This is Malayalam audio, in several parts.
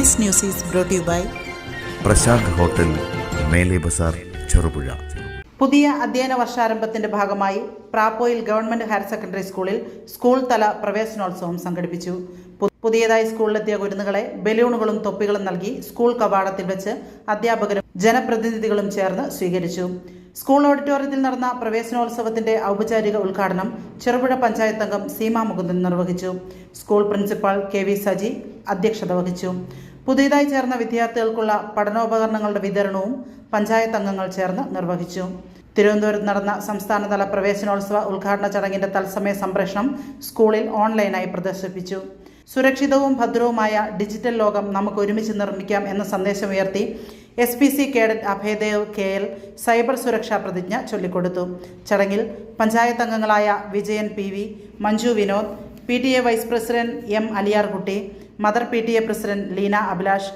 This news is brought to you by Prashanth hotel, മേലെ ബസാർ, ചെറുപുഴ. പുതിയ അധ്യയന വർഷാരംഭത്തിന്റെ ഭാഗമായി പ്രാപ്പോയിൽ ഗവൺമെന്റ് ഹയർ സെക്കൻഡറി സ്കൂളിൽ സ്കൂൾ തല പ്രവേശനോത്സവം സംഘടിപ്പിച്ചു. പുതിയതായി സ്കൂളിലെത്തിയ കുരുന്നുകളെ ബലൂണുകളും തൊപ്പികളും നൽകി സ്കൂൾ കവാടത്തിൽ വെച്ച് അധ്യാപകരും ജനപ്രതിനിധികളും ചേർന്ന് സ്വീകരിച്ചു. സ്കൂൾ ഓഡിറ്റോറിയത്തിൽ നടന്ന പ്രവേശനോത്സവത്തിന്റെ ഔപചാരിക ഉദ്ഘാടനം ചെറുപുഴ പഞ്ചായത്ത് അംഗം സീമ മുകുന്ദൻ നിർവഹിച്ചു. സ്കൂൾ പ്രിൻസിപ്പാൾ KV സജി അധ്യക്ഷത വഹിച്ചു. പുതിയതായി ചേർന്ന വിദ്യാർത്ഥികൾക്കുള്ള പഠനോപകരണങ്ങളുടെ വിതരണവും പഞ്ചായത്ത് അംഗങ്ങൾ ചേർന്ന് നിർവഹിച്ചു. തിരുവനന്തപുരത്ത് നടന്ന സംസ്ഥാനതല പ്രവേശനോത്സവ ഉദ്ഘാടന ചടങ്ങിന്റെ തത്സമയ സംപ്രേഷണം സ്കൂളിൽ ഓൺലൈനായി പ്രദർശിപ്പിച്ചു. സുരക്ഷിതവും ഭദ്രവുമായ ഡിജിറ്റൽ ലോകം നമുക്ക് ഒരുമിച്ച് നിർമ്മിക്കാം എന്ന സന്ദേശമുയർത്തി SPC cadet Abhaydev KL cyber സുരക്ഷാ പ്രതിജ്ഞ ചൊല്ലിക്കൊടുത്തു. ചടങ്ങിൽ പഞ്ചായത്ത് അംഗങ്ങളായ Vijayan PV, Manju Vinod, PTA vice president M Aliyarkutty, mother PTA president Leena Abhilash,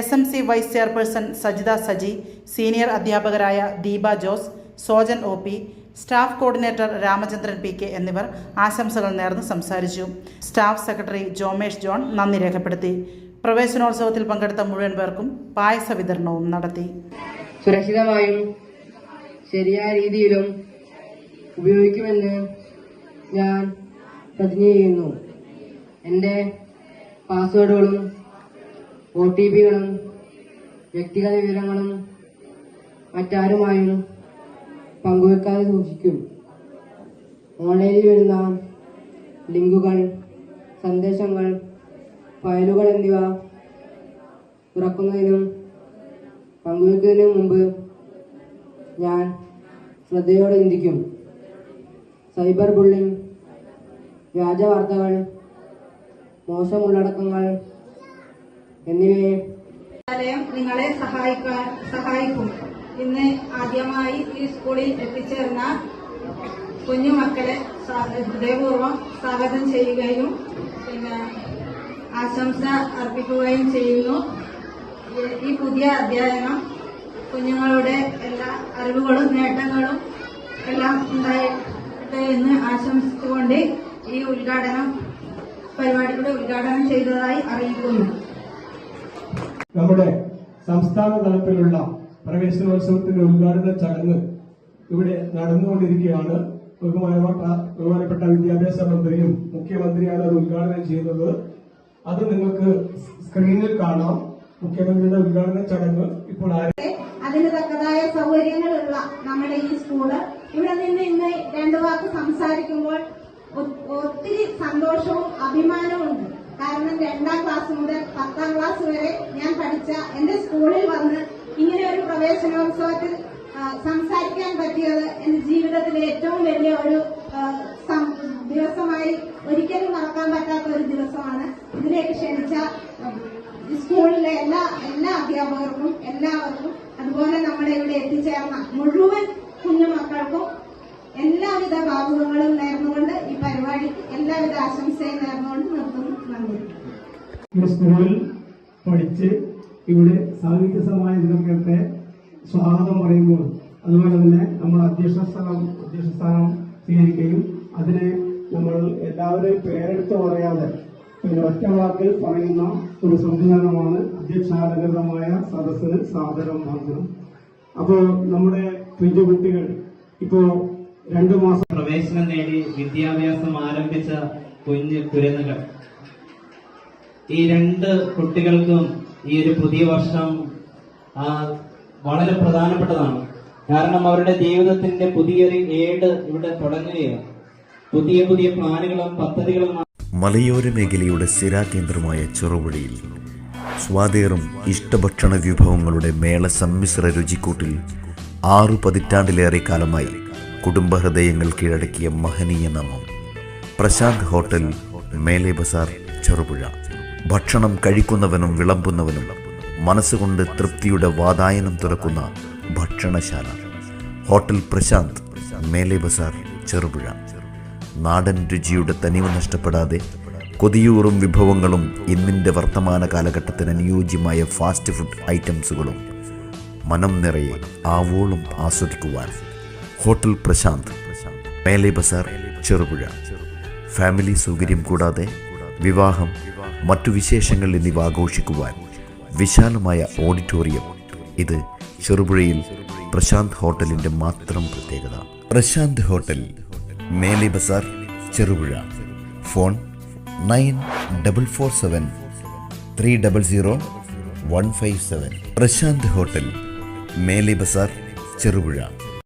SMC vice chairperson Sajitha Saji, senior അധ്യാപകരായ Deepa Jose, Sojan OP, staff coordinator Ramachandran PK എന്നിവർ ആശംസകൾ നേർന്ന് സംസാരിച്ചു. സ്റ്റാഫ് സെക്രട്ടറി ജോമേഷ് ജോൺ നന്ദി രേഖപ്പെടുത്തി. പ്രവേശനോത്സവത്തിൽ പങ്കെടുത്ത മുഴുവൻ പേർക്കും പായസ വിതരണവും നടത്തി. സുരക്ഷിതമായും ശരിയായ രീതിയിലും ഉപയോഗിക്കുമെന്ന് ഞാൻ പ്രതിജ്ഞ ചെയ്യുന്നു. എൻ്റെ പാസ്വേഡുകളും OTPകളും വ്യക്തിഗത വിവരങ്ങളും മറ്റാരുമായും പങ്കുവെക്കാതെ സൂക്ഷിക്കും. ഓൺലൈനിൽ വരുന്ന ലിങ്കുകൾ, സന്ദേശങ്ങൾ, ഫയലുകൾ എന്നിവ തുറക്കുന്നതിനും പങ്കുവെക്കുന്നതിനും മുമ്പ് ഞാൻ ശ്രദ്ധയോടെ ചിന്തിക്കും. സൈബർ ബുള്ളിംഗ്, വ്യാജ വാർത്തകൾ, മോശം ഉള്ളടക്കങ്ങൾ എന്നിവയെ നിങ്ങളെ സഹായിക്കും. ഇന്ന് ആദ്യമായി ഈ സ്കൂളിൽ എത്തിച്ചേർന്ന കുഞ്ഞുമക്കളെ ഹൃദയപൂർവ്വം സ്വാഗതം ചെയ്യുകയും ആശംസ അർപ്പിക്കുകയും ചെയ്യുന്നു. ഈ പുതിയ അധ്യയനം കുഞ്ഞുങ്ങളുടെ എല്ലാ അറിവുകളും നേട്ടങ്ങളും എല്ലാം ഉണ്ടായിട്ട് എന്ന് ആശംസിച്ചുകൊണ്ട് ഈ പരിപാടിയുടെ ഉദ്ഘാടനം ചെയ്തതായി അറിയിക്കുന്നു. നമ്മുടെ സംസ്ഥാന തലത്തിലുള്ള പ്രവേശനോത്സവത്തിന്റെ ഉദ്ഘാടന ചടങ്ങ് ഇവിടെ നടന്നുകൊണ്ടിരിക്കുകയാണ്. ബഹുമാനപ്പെട്ട വിദ്യാഭ്യാസ മന്ത്രിയും മുഖ്യമന്ത്രിയാണ് അത് ഉദ്ഘാടനം ചെയ്യുന്നത്. അത് നിങ്ങൾക്ക് സ്ക്രീനിൽ കാണാം. മുഖ്യമന്ത്രിയുടെ ഉദ്ഘാടന ചടങ്ങ് ഇപ്പോൾ അതിന് തക്കതായ സൗകര്യങ്ങളുള്ള നമ്മുടെ ഈ സ്കൂള് ഇവിടെ നിന്ന് ഇന്ന് രണ്ടു വാക്ക് സംസാരിക്കുമ്പോൾ ഒത്തിരി സന്തോഷവും അഭിമാനവും ഉണ്ട്. കാരണം 2ാം ക്ലാസ് മുതൽ 10ാം ക്ലാസ് വരെ ഞാൻ പഠിച്ച എന്റെ സ്കൂളിൽ വന്ന് ഇങ്ങനെ ഒരു പ്രവേശനോത്സവത്തിൽ സംസാരിക്കാൻ പറ്റിയത് എന്റെ ജീവിതത്തിലെ ഏറ്റവും വലിയ ഒരു ദിവസമായി ഒരിക്കലും മറക്കാൻ പറ്റാത്ത ഒരു ദിവസമാണ്. ഇതിലേക്ക് ക്ഷണിച്ച സ്കൂളിലെ എല്ലാ അധ്യാപകർക്കും എല്ലാവർക്കും, അതുപോലെ നമ്മുടെ ഇവിടെ എത്തിച്ചേർന്ന മുഴുവൻ കുഞ്ഞുമക്കൾക്കും എല്ലാവിധ ഭാവുകങ്ങളും നേർന്നുകൊണ്ട് ഈ പരിപാടിക്ക് എല്ലാവിധ ആശംസയും നേർന്നുകൊണ്ട് നിർത്തുന്നു. നന്ദി. സ്കൂളിൽ പഠിച്ച് ഇവിടെ സാഹിത്യസമായ ദിനത്തെ സ്വാഗതം പറയുമ്പോൾ അതുപോലെ തന്നെ നമ്മൾ അധ്യക്ഷ സ്ഥാനം സ്വീകരിക്കുകയും അതിനെ നമ്മൾ എല്ലാവരെയും പേരെടുത്ത് പറയാതെ ഒറ്റ വാക്കിൽ പറയുന്ന ഒരു സംവിധാനമാണ് അധ്യക്ഷാലകൃതമായ സദസ്സിന് സാദരം നൽകണം. അപ്പോൾ നമ്മുടെ കുഞ്ഞുകുട്ടികൾ ഇപ്പോ 2 മാസം പ്രവേശനം നേടി വിദ്യാഭ്യാസം ആരംഭിച്ച കുരുന്നുകൾ, ഈ 2 കുട്ടികൾക്കും ഈ ഒരു പുതിയ വർഷം വളരെ പ്രധാനപ്പെട്ടതാണ്. കാരണം അവരുടെ ജീവിതത്തിന്റെ പുതിയൊരു ഏട് ഇവിടെ തുടങ്ങുകയാണ്. പുതിയ പ്ലാനുകളും പദ്ധതികളും. മലയോര മേഖലയുടെ സ്ഥിരാകേന്ദ്രമായ ചെറുപുഴയിൽ സ്വാദേറും ഇഷ്ടഭക്ഷണ വിഭവങ്ങളുടെ മേള സമ്മിശ്ര രുചിക്കൂട്ടിൽ 6 പതിറ്റാണ്ടിലേറെ കാലമായി കുടുംബഹൃദയങ്ങൾ കീഴടക്കിയ മഹനീയ നാമം പ്രശാന്ത് ഹോട്ടൽ, മേലെ ബസാർ, ചെറുപുഴ. ഭക്ഷണം കഴിക്കുന്നവനും വിളമ്പുന്നവനും മനസ്സുകൊണ്ട് തൃപ്തിയുടെ വാതായനം തുറക്കുന്ന ഭക്ഷണശാല ഹോട്ടൽ പ്രശാന്ത്, മേലെ ബസാർ, ചെറുപുഴ. നാടൻ രുചിയുടെ തനിവ് നഷ്ടപ്പെടാതെ കൊതിയൂറും വിഭവങ്ങളും ഇന്നിൻ്റെ വർത്തമാന കാലഘട്ടത്തിന് അനുയോജ്യമായ ഫാസ്റ്റ് ഫുഡ് ഐറ്റംസുകളും മനം നിറയെ ആവോളം ആസ്വദിക്കുവാൻ ഹോട്ടൽ പ്രശാന്ത്, മേലെ ബസാർ, ചെറുപുഴ. ഫാമിലി സൗകര്യം കൂടാതെ വിവാഹം, മറ്റു വിശേഷങ്ങൾ എന്നിവ ആഘോഷിക്കുവാൻ വിശാലമായ ഓഡിറ്റോറിയം. ഇത് ചെറുപുഴയിൽ പ്രശാന്ത് ഹോട്ടലിൻ്റെ മാത്രം പ്രത്യേകത. പ്രശാന്ത് ഹോട്ടൽ, മേലെ ബസാർ, ചെറുപുഴ. ഫോൺ 9447 300 157. പ്രശാന്ത് ഹോട്ടൽ, മേലെ ബസാർ, ചെറുപുഴ.